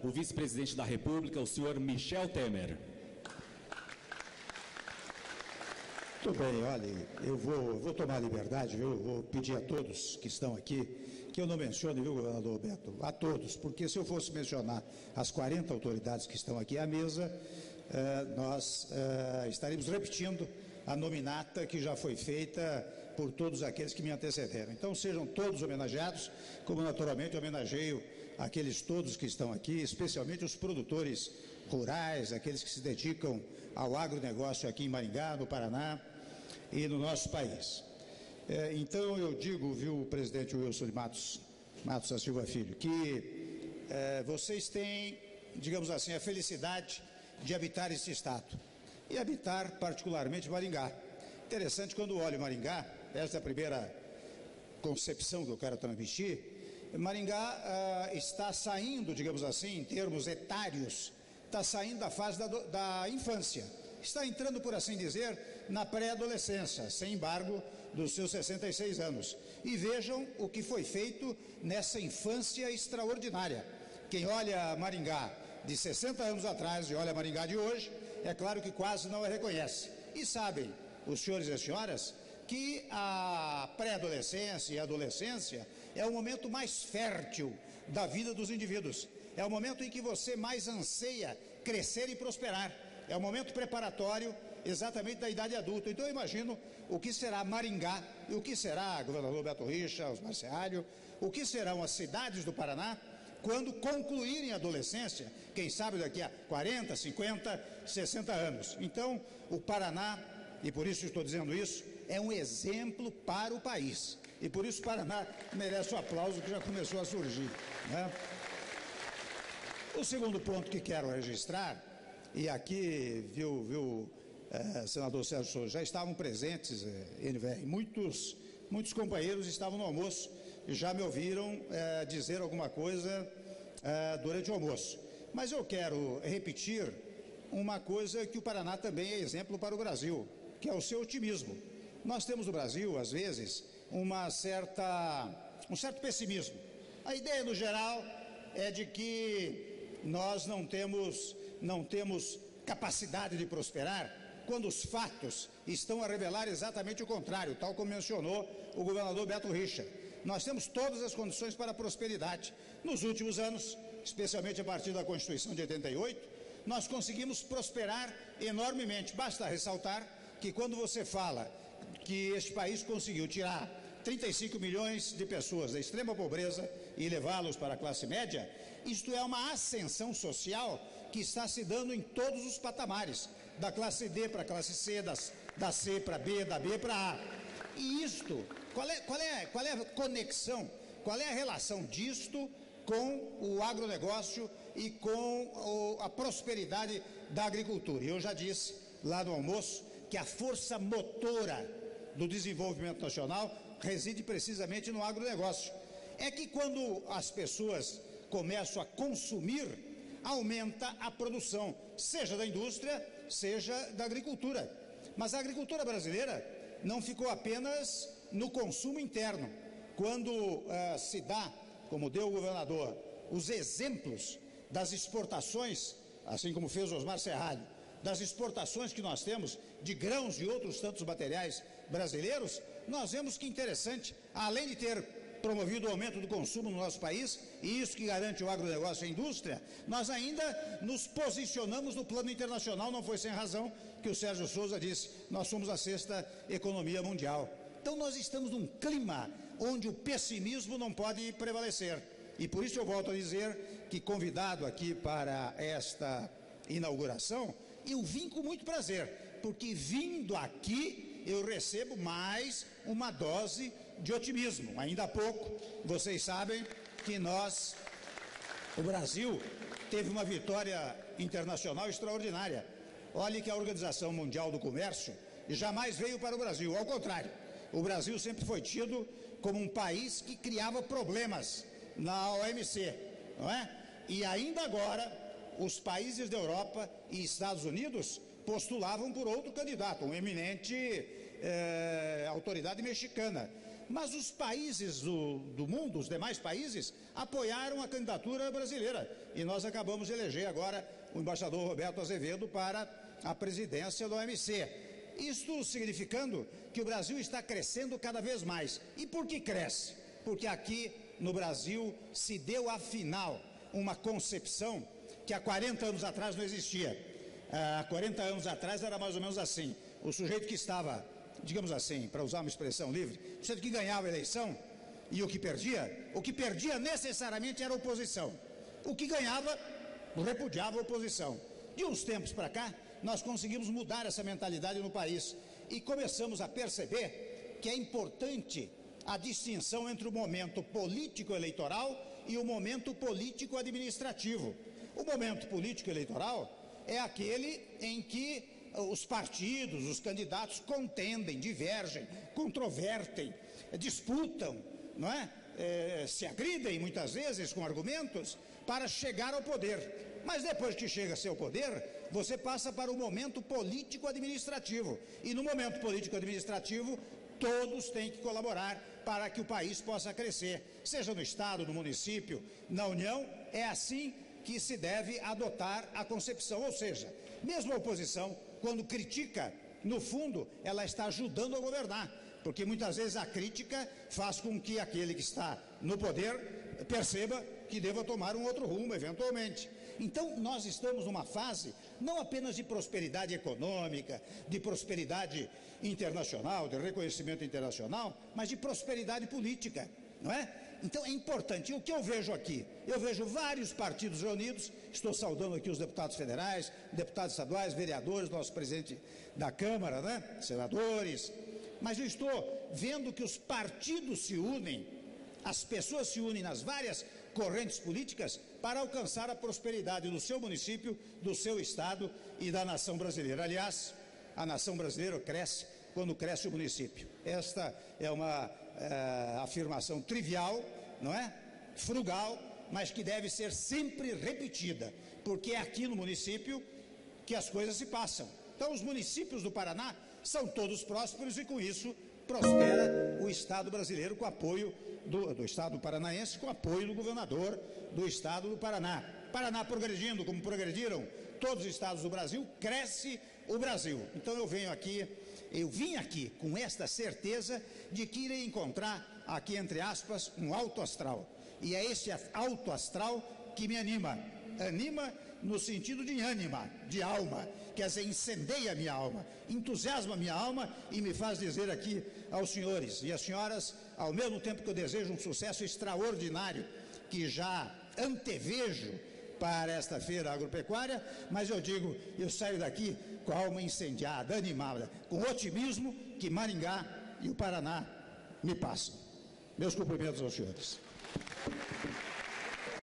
o vice-presidente da República, o senhor Michel Temer. Muito bem, olha, eu vou tomar a liberdade, viu? Eu vou pedir a todos que estão aqui que eu não mencione, viu, governador Beto? A todos, porque se eu fosse mencionar as 40 autoridades que estão aqui à mesa, nós estaríamos repetindo a nominata que já foi feita por todos aqueles que me antecederam. Então, sejam todos homenageados, como naturalmente homenageio aqueles todos que estão aqui, especialmente os produtores rurais, aqueles que se dedicam ao agronegócio aqui em Maringá, no Paraná e no nosso país. Então, eu digo, viu, presidente Wilson de Matos da Silva Filho, que vocês têm, digamos assim, a felicidade de habitar esse estado e habitar particularmente Maringá. Interessante, quando olho Maringá, essa é a primeira concepção que eu quero transmitir, Maringá está saindo, digamos assim, em termos etários, está saindo da fase da infância, está entrando, por assim dizer, na pré-adolescência, sem embargo dos seus 66 anos. E vejam o que foi feito nessa infância extraordinária. Quem olha Maringá de 60 anos atrás e olha Maringá de hoje, é claro que quase não a reconhece. E sabem, os senhores e as senhoras, que a pré-adolescência e a adolescência é o momento mais fértil da vida dos indivíduos. É o momento em que você mais anseia crescer e prosperar. É o momento preparatório exatamente da idade adulta. Então eu imagino o que será Maringá e o que será governador Beto Richa, Osmar Serralho, o que serão as cidades do Paraná quando concluírem a adolescência, quem sabe daqui a 40, 50, 60 anos. Então o Paraná, e por isso estou dizendo isso, é um exemplo para o país. E por isso o Paraná merece o aplauso que já começou a surgir, né? O segundo ponto que quero registrar, e aqui, senador Sérgio Souza, já estavam presentes, NVR, muitos companheiros estavam no almoço e já me ouviram dizer alguma coisa durante o almoço. Mas eu quero repetir uma coisa que o Paraná também é exemplo para o Brasil, que é o seu otimismo. Nós temos no Brasil, às vezes, um certo pessimismo. A ideia, no geral, é de que nós não temos capacidade de prosperar, quando os fatos estão a revelar exatamente o contrário, tal como mencionou o governador Beto Richa. Nós temos todas as condições para a prosperidade. Nos últimos anos, especialmente a partir da Constituição de 88, nós conseguimos prosperar enormemente. Basta ressaltar que quando você fala que este país conseguiu tirar 35 milhões de pessoas da extrema pobreza e levá-los para a classe média, isto é uma ascensão social que está se dando em todos os patamares, da classe D para a classe C, da C para B, da B para A. E isto, qual é a conexão, qual é a relação disto com o agronegócio e com a prosperidade da agricultura? E eu já disse lá no almoço que a força motora do desenvolvimento nacional reside precisamente no agronegócio. É que quando as pessoas começam a consumir, aumenta a produção, seja da indústria, seja da agricultura. Mas a agricultura brasileira não ficou apenas no consumo interno. Quando se dá, como deu o governador, os exemplos das exportações, assim como fez Osmar Serralho, das exportações que nós temos de grãos e outros tantos materiais brasileiros, nós vemos que interessante, além de ter promovido o aumento do consumo no nosso país, e isso que garante o agronegócio e a indústria, nós ainda nos posicionamos no plano internacional. Não foi sem razão que o Sérgio Souza disse: nós somos a 6ª economia mundial. Então nós estamos num clima onde o pessimismo não pode prevalecer, e por isso eu volto a dizer que, convidado aqui para esta inauguração, eu vim com muito prazer, porque vindo aqui eu recebo mais uma dose de otimismo. Ainda há pouco, vocês sabem que o Brasil teve uma vitória internacional extraordinária. Olhe que a Organização Mundial do Comércio jamais veio para o Brasil, ao contrário, o Brasil sempre foi tido como um país que criava problemas na OMC, não é? E ainda agora, os países da Europa e Estados Unidos postulavam por outro candidato, uma eminente autoridade mexicana. Mas os países do mundo, os demais países, apoiaram a candidatura brasileira. E nós acabamos de eleger agora o embaixador Roberto Azevedo para a presidência da OMC. Isto significando que o Brasil está crescendo cada vez mais. E por que cresce? Porque aqui no Brasil se deu, afinal, uma concepção que há 40 anos atrás não existia. Há 40 anos atrás era mais ou menos assim. O sujeito que estava, digamos assim, para usar uma expressão livre, o sujeito que ganhava a eleição e o que perdia necessariamente era a oposição. O que ganhava, repudiava a oposição. De uns tempos para cá, nós conseguimos mudar essa mentalidade no país e começamos a perceber que é importante a distinção entre o momento político-eleitoral e o momento político-administrativo. O momento político-eleitoral é aquele em que os partidos, os candidatos contendem, divergem, controvertem, disputam, não é? Se agridem muitas vezes com argumentos para chegar ao poder. Mas depois que chega-se ao poder, você passa para o momento político-administrativo. E no momento político-administrativo, todos têm que colaborar para que o país possa crescer, seja no Estado, no município, na União. É assim que se deve adotar a concepção, ou seja, mesmo a oposição, quando critica, no fundo, ela está ajudando a governar, porque muitas vezes a crítica faz com que aquele que está no poder perceba que deva tomar um outro rumo, eventualmente. Então, nós estamos numa fase não apenas de prosperidade econômica, de prosperidade internacional, de reconhecimento internacional, mas de prosperidade política, não é? Então, é importante. E o que eu vejo aqui? Eu vejo vários partidos reunidos, estou saudando aqui os deputados federais, deputados estaduais, vereadores, nosso presidente da Câmara, né? Senadores, mas eu estou vendo que os partidos se unem, as pessoas se unem nas várias correntes políticas para alcançar a prosperidade do seu município, do seu estado e da nação brasileira. Aliás, a nação brasileira cresce quando cresce o município. Esta é uma afirmação trivial, não é? Frugal, mas que deve ser sempre repetida, porque é aqui no município que as coisas se passam. Então, os municípios do Paraná são todos prósperos e, com isso, prospera o Estado brasileiro com apoio do Estado paranaense, com apoio do governador do Estado do Paraná. Paraná progredindo, como progrediram todos os estados do Brasil, cresce o Brasil. Então eu vim aqui com esta certeza de que irei encontrar aqui, entre aspas, um alto astral. E é esse alto astral que me anima. Anima no sentido de ânima, de alma, quer dizer, incendeia a minha alma, entusiasma a minha alma e me faz dizer aqui aos senhores e às senhoras, ao mesmo tempo que eu desejo um sucesso extraordinário, que já antevejo para esta feira agropecuária, mas eu saio daqui com a alma incendiada, animada, com otimismo que Maringá e o Paraná me passam. Meus cumprimentos aos senhores.